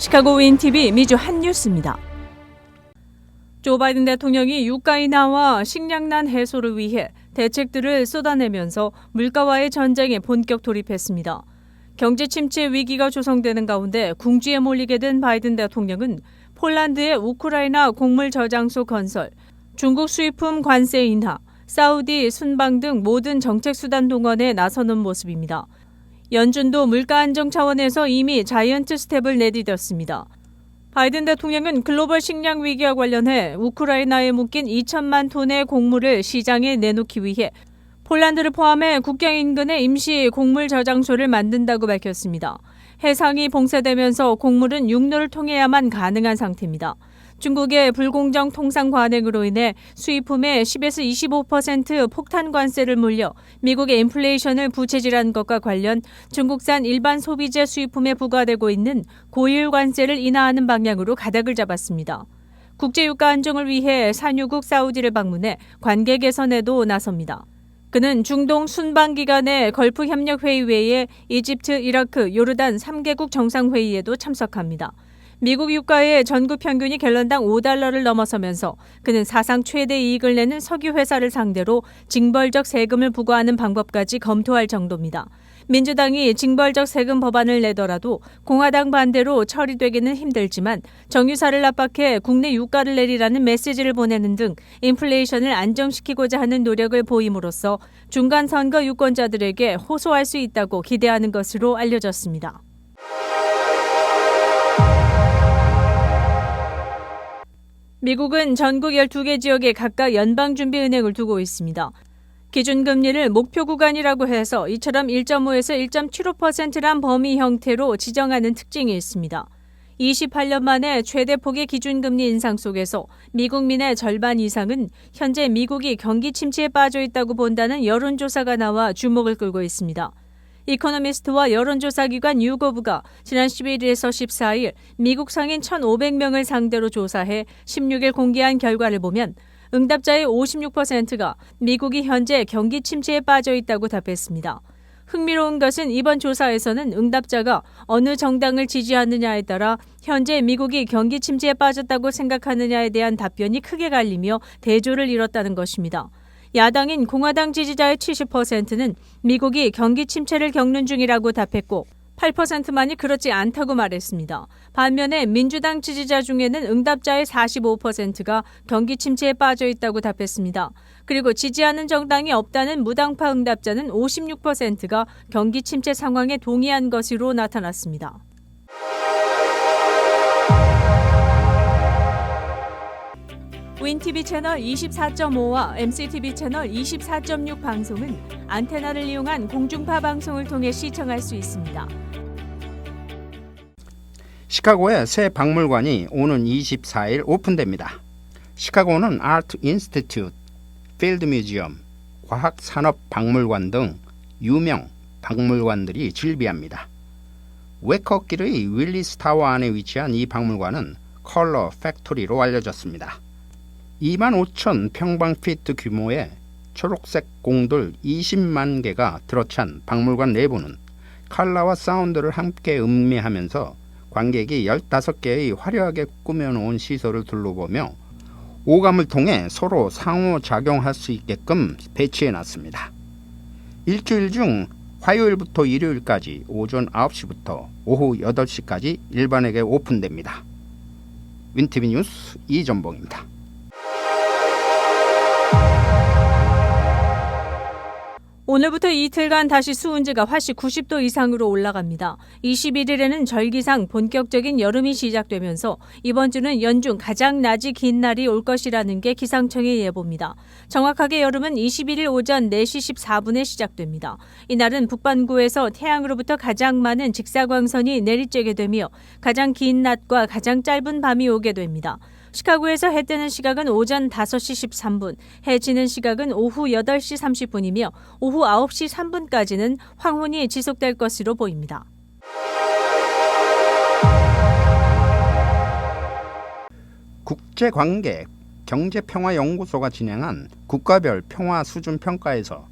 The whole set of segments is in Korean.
시카고 윈TV 미주 핫뉴스입니다. 조 바이든 대통령이 유가 인하와 식량난 해소를 위해 대책들을 쏟아내면서 물가와의 전쟁에 본격 돌입했습니다. 경제 침체 위기가 조성되는 가운데 궁지에 몰리게 된 바이든 대통령은 폴란드의 우크라이나 곡물 저장소 건설, 중국 수입품 관세 인하, 사우디 순방 등 모든 정책 수단 동원에 나서는 모습입니다. 연준도 물가 안정 차원에서 이미 자이언트 스텝을 내디뎠습니다. 바이든 대통령은 글로벌 식량 위기와 관련해 우크라이나에 묶인 2천만 톤의 곡물을 시장에 내놓기 위해 폴란드를 포함해 국경 인근에 임시 곡물 저장소를 만든다고 밝혔습니다. 해상이 봉쇄되면서 곡물은 육로를 통해야만 가능한 상태입니다. 중국의 불공정 통상 관행으로 인해 수입품에 10에서 25% 폭탄 관세를 물려 미국의 인플레이션을 부채질한 것과 관련 중국산 일반 소비재 수입품에 부과되고 있는 고율 관세를 인하하는 방향으로 가닥을 잡았습니다. 국제유가 안정을 위해 산유국 사우디를 방문해 관계 개선에도 나섭니다. 그는 중동 순방 기간에 걸프 협력회의 외에 이집트, 이라크, 요르단 3개국 정상회의에도 참석합니다. 미국 유가의 전국 평균이 갤런당 $5를 넘어서면서 그는 사상 최대 이익을 내는 석유 회사를 상대로 징벌적 세금을 부과하는 방법까지 검토할 정도입니다. 민주당이 징벌적 세금 법안을 내더라도 공화당 반대로 처리되기는 힘들지만 정유사를 압박해 국내 유가를 내리라는 메시지를 보내는 등 인플레이션을 안정시키고자 하는 노력을 보임으로써 중간 선거 유권자들에게 호소할 수 있다고 기대하는 것으로 알려졌습니다. 미국은 전국 12개 지역에 각각 연방준비은행을 두고 있습니다. 기준금리를 목표 구간이라고 해서 이처럼 1.5에서 1.75%란 범위 형태로 지정하는 특징이 있습니다. 28년 만에 최대폭의 기준금리 인상 속에서 미국민의 절반 이상은 현재 미국이 경기 침체에 빠져 있다고 본다는 여론조사가 나와 주목을 끌고 있습니다. 이코노미스트와 여론조사기관 유거브가 지난 11일에서 14일 미국 성인 1,500명을 상대로 조사해 16일 공개한 결과를 보면 응답자의 56%가 미국이 현재 경기 침체에 빠져 있다고 답했습니다. 흥미로운 것은 이번 조사에서는 응답자가 어느 정당을 지지하느냐에 따라 현재 미국이 경기 침체에 빠졌다고 생각하느냐에 대한 답변이 크게 갈리며 대조를 이뤘다는 것입니다. 야당인 공화당 지지자의 70%는 미국이 경기 침체를 겪는 중이라고 답했고 8%만이 그렇지 않다고 말했습니다. 반면에 민주당 지지자 중에는 응답자의 45%가 경기 침체에 빠져 있다고 답했습니다. 그리고 지지하는 정당이 없다는 무당파 응답자는 56%가 경기 침체 상황에 동의한 것으로 나타났습니다. 윈TV 채널 24.5와 MCTV 채널 24.6 방송은 안테나를 이용한 공중파 방송을 통해 시청할 수 있습니다. 시카고의 새 박물관이 오는 24일 오픈됩니다. 시카고는 아트 인스티튜트, 필드 뮤지엄, 과학산업박물관 등 유명 박물관들이 즐비합니다. 웨커길의 윌리스 타워 안에 위치한 이 박물관은 컬러 팩토리로 알려졌습니다. 25,000 평방피트 규모의 초록색 공들 20만 개가 들어찬 박물관 내부는 컬러와 사운드를 함께 음미하면서 관객이 15개의 화려하게 꾸며놓은 시설을 둘러보며 오감을 통해 서로 상호작용할 수 있게끔 배치해놨습니다. 일주일 중 화요일부터 일요일까지 오전 9시부터 오후 8시까지 일반에게 오픈됩니다. 윈TV 뉴스 이전봉입니다. 오늘부터 이틀간 다시 수온지가 화씨 90도 이상으로 올라갑니다. 21일에는 절기상 본격적인 여름이 시작되면서 이번 주는 연중 가장 낮이 긴 날이 올 것이라는 게 기상청의 예보입니다. 정확하게 여름은 21일 오전 4시 14분에 시작됩니다. 이날은 북반구에서 태양으로부터 가장 많은 직사광선이 내리쬐게 되며 가장 긴 낮과 가장 짧은 밤이 오게 됩니다. 시카고에서 해 뜨는 시각은 오전 5시 13분, 해 지는 시각은 오후 8시 30분이며 오후 9시 3분까지는 황혼이 지속될 것으로 보입니다. 국제관계 경제평화연구소가 진행한 국가별 평화 수준 평가에서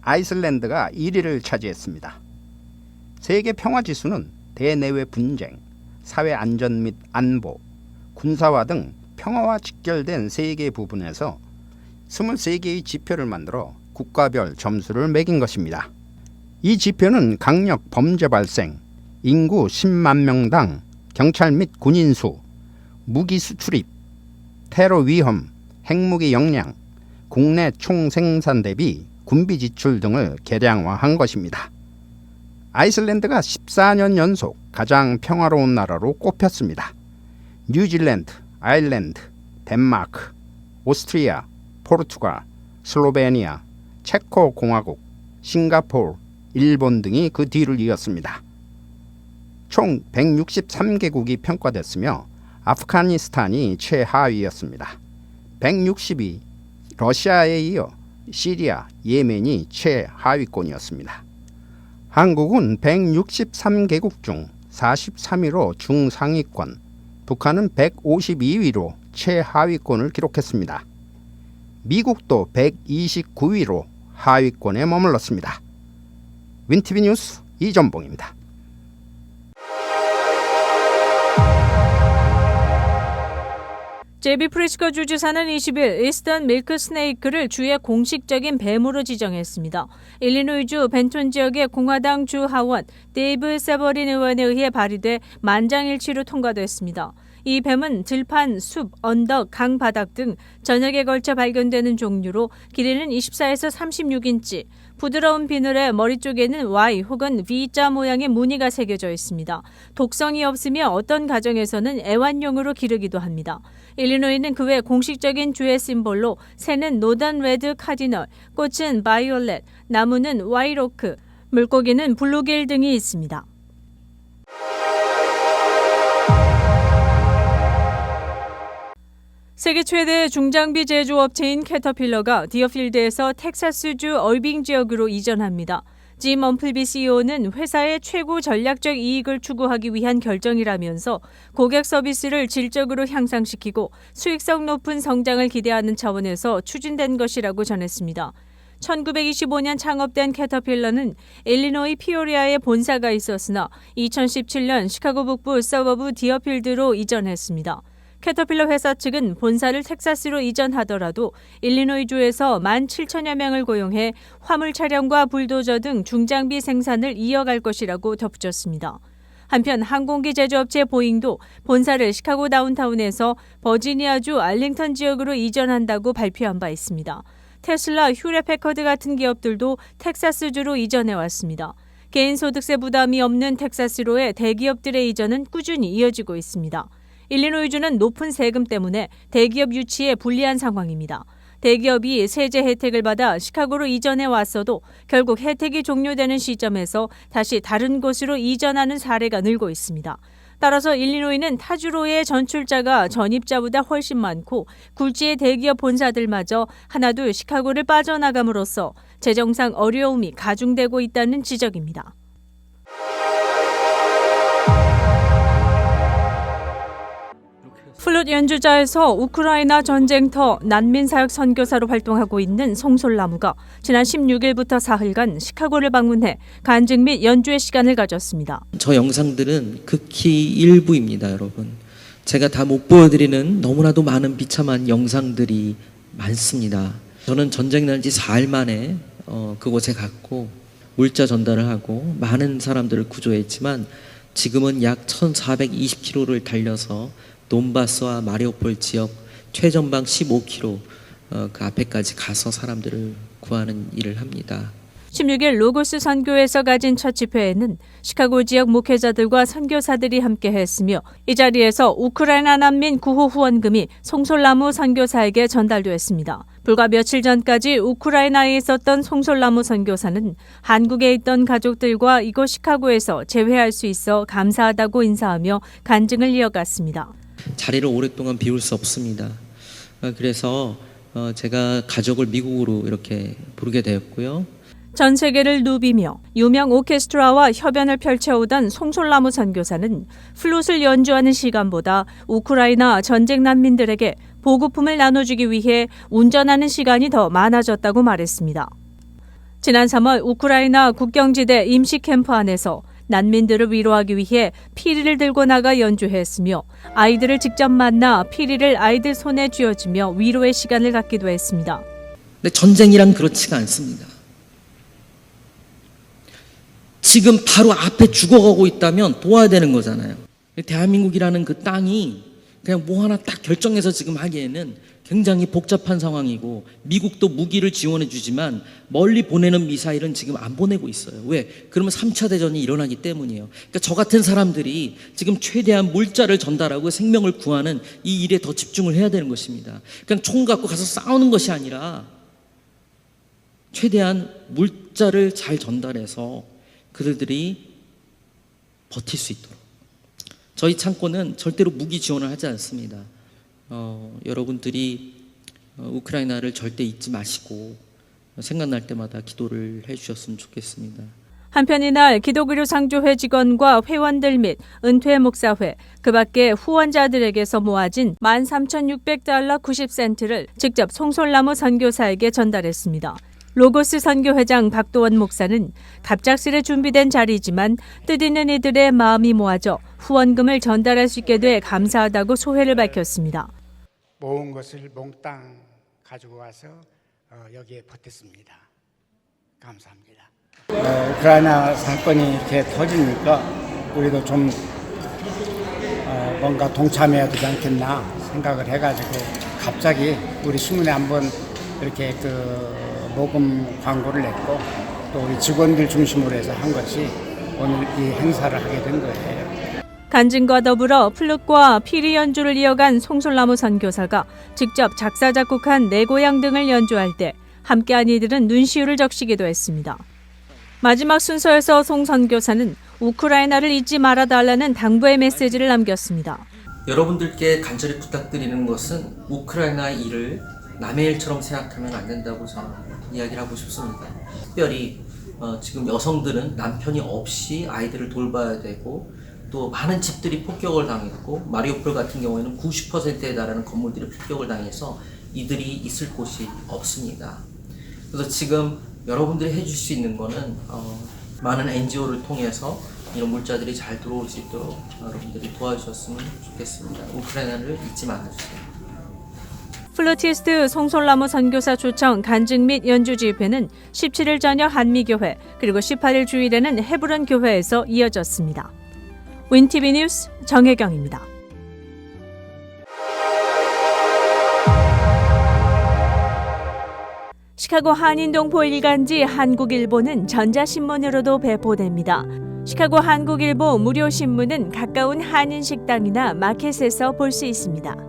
아이슬란드가 1위를 차지했습니다. 세계 평화지수는 대내외 분쟁, 사회 안전 및 안보, 군사화 등 평화와 직결된 3개 부분에서 23개의 지표를 만들어 국가별 점수를 매긴 것입니다. 이 지표는 강력 범죄 발생, 인구 10만 명당 경찰 및 군인 수, 무기 수출입, 테러 위험, 핵무기 역량, 국내 총생산 대비 군비 지출 등을 계량화한 것입니다. 아이슬란드가 14년 연속 가장 평화로운 나라로 꼽혔습니다. 뉴질랜드, 아일랜드, 덴마크, 오스트리아, 포르투갈, 슬로베니아, 체코 공화국, 싱가포르, 일본 등이 그 뒤를 이었습니다. 총 163개국이 평가됐으며 아프가니스탄이 최하위였습니다. 160위, 러시아에 이어 시리아, 예멘이 최하위권이었습니다. 한국은 163개국 중 43위로 중상위권, 북한은 152위로 최하위권을 기록했습니다. 미국도 129위로 하위권에 머물렀습니다. 윈티비 뉴스 이전봉입니다. 제비 프리츠커 주지사는 20일 이스턴 밀크 스네이크를 주의 공식적인 뱀으로 지정했습니다. 일리노이주 벤톤 지역의 공화당 주 하원 데이브 세버린 의원에 의해 발의돼 만장일치로 통과됐습니다. 이 뱀은 들판, 숲, 언덕, 강 바닥 등 전역에 걸쳐 발견되는 종류로 길이는 24에서 36인치, 부드러운 비늘에 머리 쪽에는 Y 혹은 V자 모양의 무늬가 새겨져 있습니다. 독성이 없으며 어떤 가정에서는 애완용으로 기르기도 합니다. 일리노이는 그 외 공식적인 주의 심볼로 새는 노던 레드 카디널, 꽃은 바이올렛, 나무는 와이로크, 물고기는 블루길 등이 있습니다. 세계 최대 중장비 제조업체인 캐터필러가 디어필드에서 텍사스주 얼빙 지역으로 이전합니다. 짐 엄플비 CEO는 회사의 최고 전략적 이익을 추구하기 위한 결정이라면서 고객 서비스를 질적으로 향상시키고 수익성 높은 성장을 기대하는 차원에서 추진된 것이라고 전했습니다. 1925년 창업된 캐터필러는 일리노이 피오리아에 본사가 있었으나 2017년 시카고 북부 서버브 디어필드로 이전했습니다. 캐터필러 회사 측은 본사를 텍사스로 이전하더라도 일리노이주에서 17,000여 명을 고용해 화물 차량과 불도저 등 중장비 생산을 이어갈 것이라고 덧붙였습니다. 한편 항공기 제조업체 보잉도 본사를 시카고 다운타운에서 버지니아주 알링턴 지역으로 이전한다고 발표한 바 있습니다. 테슬라, 휴레패커드 같은 기업들도 텍사스주로 이전해왔습니다. 개인소득세 부담이 없는 텍사스로의 대기업들의 이전은 꾸준히 이어지고 있습니다. 일리노이주는 높은 세금 때문에 대기업 유치에 불리한 상황입니다. 대기업이 세제 혜택을 받아 시카고로 이전해 왔어도 결국 혜택이 종료되는 시점에서 다시 다른 곳으로 이전하는 사례가 늘고 있습니다. 따라서 일리노이는 타주로의 전출자가 전입자보다 훨씬 많고 굴지의 대기업 본사들마저 하나둘 시카고를 빠져나감으로써 재정상 어려움이 가중되고 있다는 지적입니다. 플룻 연주자에서 우크라이나 전쟁터 난민 사역 선교사로 활동하고 있는 송솔나무가 지난 16일부터 사흘간 시카고를 방문해 간증 및 연주의 시간을 가졌습니다. 저 영상들은 극히 일부입니다, 여러분. 제가 다 못 보여드리는 너무나도 많은 비참한 영상들이 많습니다. 저는 전쟁 난 지 4일 만에 그곳에 갔고 물자 전달을 하고 많은 사람들을 구조했지만 지금은 약 1420km를 달려서 돈바스와 마리오폴 지역 최전방 15km 그 앞에까지 가서 사람들을 구하는 일을 합니다. 16일 로고스 선교에서 가진 첫 집회에는 시카고 지역 목회자들과 선교사들이 함께 했으며 이 자리에서 우크라이나 난민 구호 후원금이 송솔나무 선교사에게 전달됐습니다. 불과 며칠 전까지 우크라이나에 있었던 송솔나무 선교사는 한국에 있던 가족들과 이곳 시카고에서 재회할 수 있어 감사하다고 인사하며 간증을 이어갔습니다. 자리를 오랫동안 비울 수 없습니다. 그래서 제가 가족을 미국으로 이렇게 부르게 되었고요. 전 세계를 누비며 유명 오케스트라와 협연을 펼쳐오던 송솔나무 선교사는 플룻을 연주하는 시간보다 우크라이나 전쟁 난민들에게 보급품을 나눠주기 위해 운전하는 시간이 더 많아졌다고 말했습니다. 지난 3월 우크라이나 국경지대 임시캠프 안에서 난민들을 위로하기 위해 피리를 들고 나가 연주했으며 아이들을 직접 만나 피리를 아이들 손에 쥐어주며 위로의 시간을 갖기도 했습니다. 근데 전쟁이란 그렇지가 않습니다. 지금 바로 앞에 죽어가고 있다면 도와야 되는 거잖아요. 대한민국이라는 그 땅이 그냥 뭐 하나 딱 결정해서 지금 하기에는 굉장히 복잡한 상황이고, 미국도 무기를 지원해 주지만 멀리 보내는 미사일은 지금 안 보내고 있어요. 왜? 그러면 3차 대전이 일어나기 때문이에요. 그러니까 저 같은 사람들이 지금 최대한 물자를 전달하고 생명을 구하는 이 일에 더 집중을 해야 되는 것입니다. 그냥 총 갖고 가서 싸우는 것이 아니라 최대한 물자를 잘 전달해서 그들이 버틸 수 있도록. 저희 창고는 절대로 무기 지원을 하지 않습니다. 여러분들이 우크라이나를 절대 잊지 마시고 생각날 때마다 기도를 해주셨으면 좋겠습니다. 한편 이날 기독의료 상조회 직원과 회원들 및 은퇴 목사회, 그 밖에 후원자들에게서 모아진 13,600달러 90센트를 직접 송솔나무 선교사에게 전달했습니다. 로고스 선교회장 박도원 목사는 갑작스레 준비된 자리이지만 뜻있는 이들의 마음이 모아져 후원금을 전달할 수 있게 돼 감사하다고 소회를 밝혔습니다. 모은 것을 몽땅 가지고 와서 여기에 보탰습니다. 감사합니다. 우크라이나 사건이 이렇게 터지니까 우리도 좀 뭔가 동참해야 되지 않겠나 생각을 해가지고 갑자기 우리 신문에 한번 이렇게 모금 광고를 냈고 또 우리 직원들 중심으로 해서 한 것이 오늘 이 행사를 하게 된 거예요. 간증과 더불어 플룻과 피리 연주를 이어간 송솔나무 선교사가 직접 작사 작곡한 내 고향 등을 연주할 때 함께한 이들은 눈시울을 적시기도 했습니다. 마지막 순서에서 송 선교사는 우크라이나를 잊지 말아달라는 당부의 메시지를 남겼습니다. 여러분들께 간절히 부탁드리는 것은 우크라이나의 일을 남의 일처럼 생각하면 안 된다고 저는 이야기를 하고 싶습니다. 특별히 지금 여성들은 남편이 없이 아이들을 돌봐야 되고, 또 많은 집들이 폭격을 당했고, 마리우폴 같은 경우에는 90%에 달하는 건물들이 폭격을 당해서 이들이 있을 곳이 없습니다. 그래서 지금 여러분들이 해줄 수 있는 거는 많은 NGO를 통해서 이런 물자들이 잘 들어올 수 있도록 여러분들이 도와주셨으면 좋겠습니다. 우크라이나를 잊지 말아주세요. 플루티스트 송솔나무 선교사 초청 간증 및 연주 집회는 17일 저녁 한미교회, 그리고 18일 주일에는 헤브론 교회에서 이어졌습니다. 윈티비 뉴스 정혜경입니다. 시카고 한인동포 일간지 한국일보는 전자신문으로도 배포됩니다. 시카고 한국일보 무료 신문은 가까운 한인식당이나 마켓에서 볼 수 있습니다.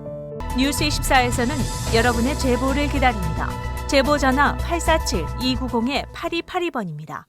뉴스24에서는 여러분의 제보를 기다립니다. 제보 전화 847-290-8282번입니다.